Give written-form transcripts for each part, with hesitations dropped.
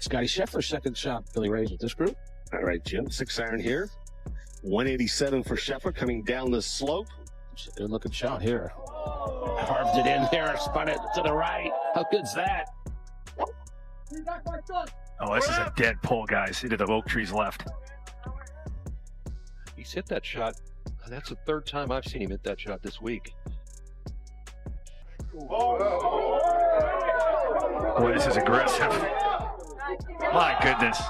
Scottie Scheffler, second shot. Billy Ray's with this group. All right, Jim, 6-iron here. 187 for Scheffler coming down the slope. Good looking shot here. Carved it in there, spun it to the right. How good's that? Oh, this is a dead pull, guys, into the oak trees left. He's hit that shot. That's the third time I've seen him hit that shot this week. Boy, this is aggressive. My goodness.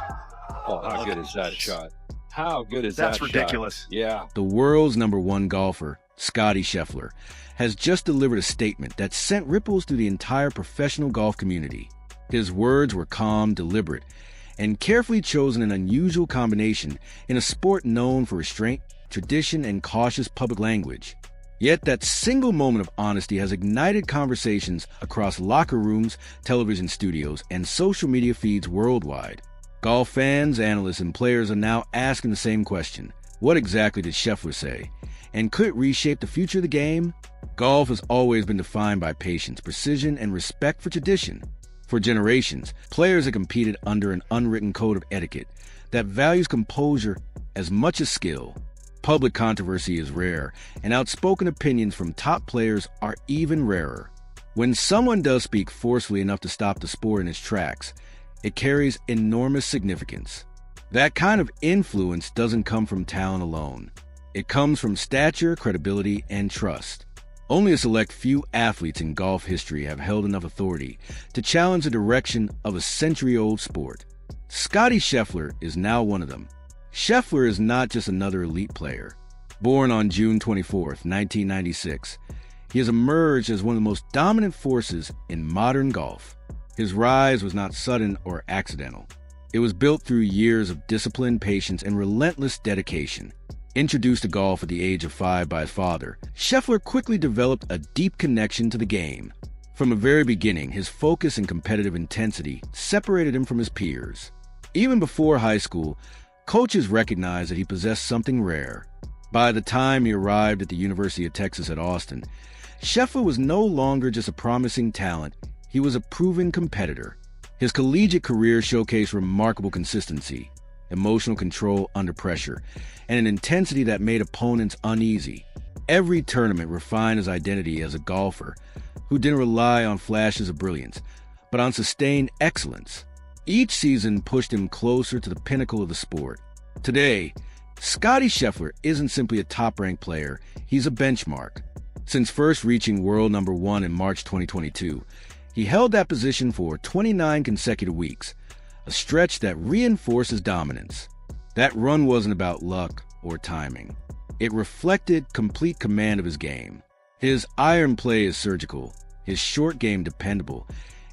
Oh, how good is that shot? How good is that That's ridiculous. shot? Yeah. The world's #1 golfer, Scottie Scheffler, has just delivered a statement that sent ripples through the entire professional golf community. His words were calm, deliberate, and carefully chosen, an unusual combination in a sport known for restraint, tradition, and cautious public language. Yet that single moment of honesty has ignited conversations across locker rooms, television studios, and social media feeds worldwide. Golf fans, analysts, and players are now asking the same question. What exactly did Scheffler say? And could it reshape the future of the game? Golf has always been defined by patience, precision, and respect for tradition. For generations, players have competed under an unwritten code of etiquette that values composure as much as skill. Public controversy is rare, and outspoken opinions from top players are even rarer. When someone does speak forcefully enough to stop the sport in its tracks, it carries enormous significance. That kind of influence doesn't come from talent alone. It comes from stature, credibility, and trust. Only a select few athletes in golf history have held enough authority to challenge the direction of a century-old sport. Scottie Scheffler is now one of them. Scheffler is not just another elite player. Born on June 24, 1996, he has emerged as one of the most dominant forces in modern golf. His rise was not sudden or accidental. It was built through years of discipline, patience, and relentless dedication. Introduced to golf at the age of 5 by his father, Scheffler quickly developed a deep connection to the game. From the very beginning, his focus and competitive intensity separated him from his peers. Even before high school, coaches recognized that he possessed something rare. By the time he arrived at the University of Texas at Austin, Scheffler was no longer just a promising talent, he was a proven competitor. His collegiate career showcased remarkable consistency, emotional control under pressure, and an intensity that made opponents uneasy. Every tournament refined his identity as a golfer who didn't rely on flashes of brilliance, but on sustained excellence. Each season pushed him closer to the pinnacle of the sport. Today, Scottie Scheffler isn't simply a top-ranked player, he's a benchmark. Since first reaching world #1 in March 2022, he held that position for 29 consecutive weeks, a stretch that reinforces dominance. That run wasn't about luck or timing. It reflected complete command of his game. His iron play is surgical, his short game dependable,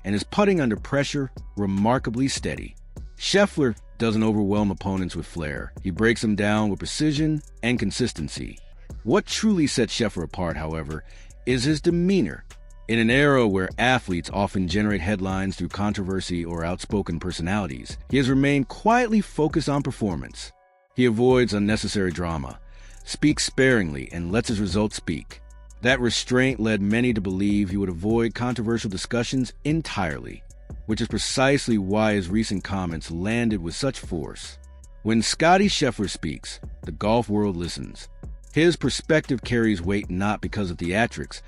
and his putting under pressure remarkably steady. Scheffler doesn't overwhelm opponents with flair. He breaks them down with precision and consistency. What truly sets Scheffler apart, however, is his demeanor. In an era where athletes often generate headlines through controversy or outspoken personalities, he has remained quietly focused on performance. He avoids unnecessary drama, speaks sparingly, and lets his results speak. That restraint led many to believe he would avoid controversial discussions entirely, which is precisely why his recent comments landed with such force. When Scottie Scheffler speaks, the golf world listens. His perspective carries weight not because of theatrics,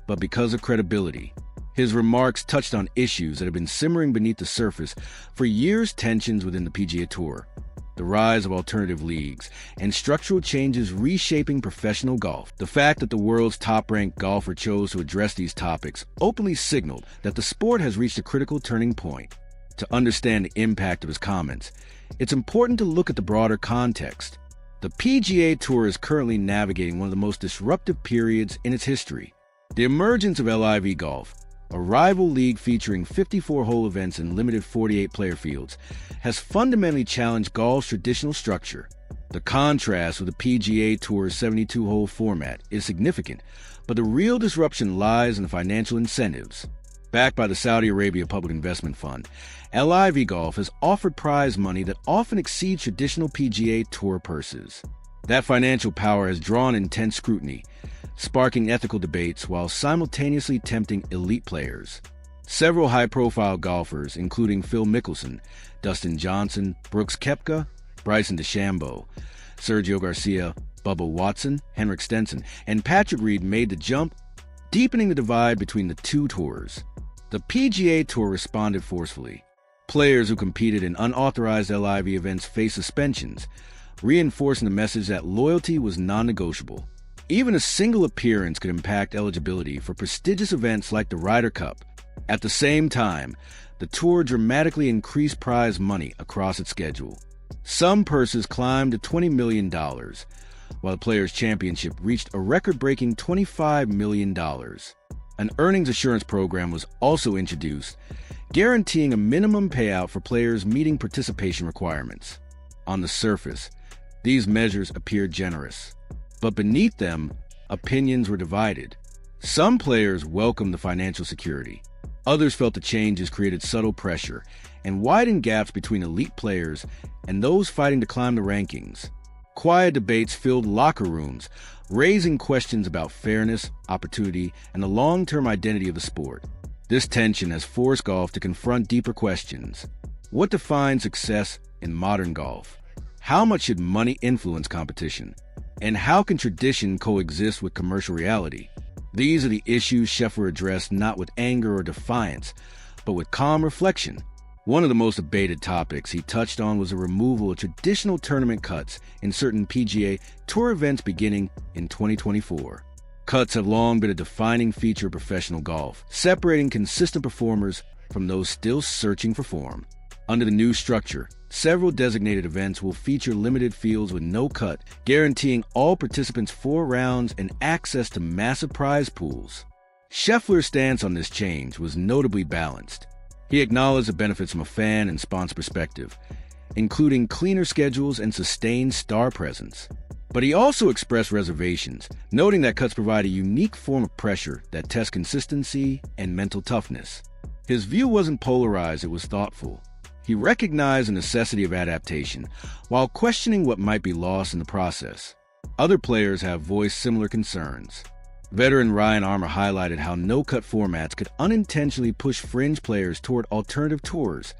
but because of credibility. His remarks touched on issues that have been simmering beneath the surface for years: tensions within the PGA Tour, the rise of alternative leagues, and structural changes reshaping professional golf. The fact that the world's top-ranked golfer chose to address these topics openly signaled that the sport has reached a critical turning point. To understand the impact of his comments, it's important to look at the broader context. The PGA Tour is currently navigating one of the most disruptive periods in its history. The emergence of LIV Golf, a rival league featuring 54-hole events and limited 48-player fields, has fundamentally challenged golf's traditional structure. The contrast with the PGA Tour's 72-hole format is significant, but the real disruption lies in the financial incentives. Backed by the Saudi Arabia Public Investment Fund, LIV Golf has offered prize money that often exceeds traditional PGA Tour purses. That financial power has drawn intense scrutiny, sparking ethical debates while simultaneously tempting elite players. Several high-profile golfers, including Phil Mickelson, Dustin Johnson, Brooks Koepka, Bryson DeChambeau, Sergio Garcia, Bubba Watson, Henrik Stenson, and Patrick Reed made the jump, deepening the divide between the two tours. The PGA Tour responded forcefully. Players who competed in unauthorized LIV events faced suspensions, reinforcing the message that loyalty was non-negotiable. Even a single appearance could impact eligibility for prestigious events like the Ryder Cup. At the same time, the tour dramatically increased prize money across its schedule. Some purses climbed to $20 million, while the Players' Championship reached a record-breaking $25 million. An earnings assurance program was also introduced, guaranteeing a minimum payout for players meeting participation requirements. On the surface, these measures appeared generous, but beneath them, opinions were divided. Some players welcomed the financial security. Others felt the changes created subtle pressure and widened gaps between elite players and those fighting to climb the rankings. Quiet debates filled locker rooms, raising questions about fairness, opportunity, and the long-term identity of the sport. This tension has forced golf to confront deeper questions. What defines success in modern golf? How much should money influence competition? And how can tradition coexist with commercial reality? These are the issues Scheffler addressed not with anger or defiance, but with calm reflection. One of the most debated topics he touched on was the removal of traditional tournament cuts in certain PGA Tour events beginning in 2024. Cuts have long been a defining feature of professional golf, separating consistent performers from those still searching for form. Under the new structure, several designated events will feature limited fields with no cut, guaranteeing all participants 4 rounds and access to massive prize pools. Scheffler's stance on this change was notably balanced. He acknowledged the benefits from a fan and sponsor perspective, including cleaner schedules and sustained star presence. But he also expressed reservations, noting that cuts provide a unique form of pressure that tests consistency and mental toughness. His view wasn't polarized, it was thoughtful. He recognized the necessity of adaptation, while questioning what might be lost in the process. Other players have voiced similar concerns. Veteran Ryan Armour highlighted how no-cut formats could unintentionally push fringe players toward alternative tours,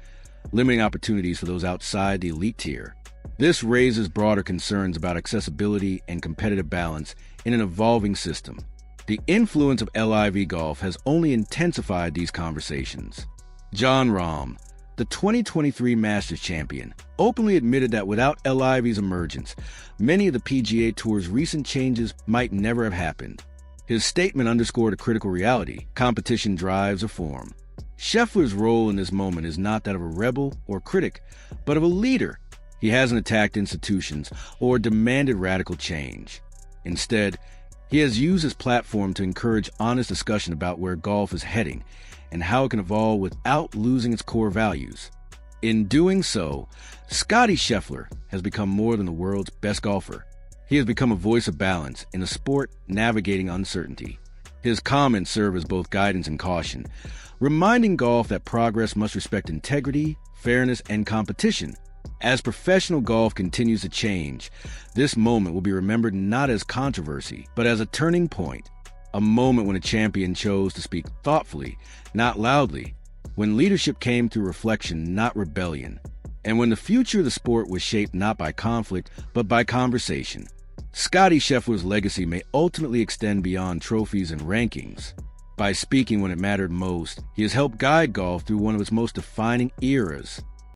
limiting opportunities for those outside the elite tier. This raises broader concerns about accessibility and competitive balance in an evolving system. The influence of LIV golf has only intensified these conversations. Jon Rahm, the 2023 Masters champion, openly admitted that without LIV's emergence, many of the PGA Tour's recent changes might never have happened. His statement underscored a critical reality: competition drives reform. Scheffler's role in this moment is not that of a rebel or critic, but of a leader. He hasn't attacked institutions or demanded radical change. Instead, he has used his platform to encourage honest discussion about where golf is heading and how it can evolve without losing its core values. In doing so, Scottie Scheffler has become more than the world's best golfer. He has become a voice of balance in a sport navigating uncertainty. His comments serve as both guidance and caution, reminding golf that progress must respect integrity, fairness, and competition. As professional golf continues to change, this moment will be remembered not as controversy, but as a turning point. A moment when a champion chose to speak thoughtfully, not loudly, when leadership came through reflection, not rebellion, and when the future of the sport was shaped not by conflict, but by conversation. Scottie Scheffler's legacy may ultimately extend beyond trophies and rankings. By speaking when it mattered most, he has helped guide golf through one of its most defining eras.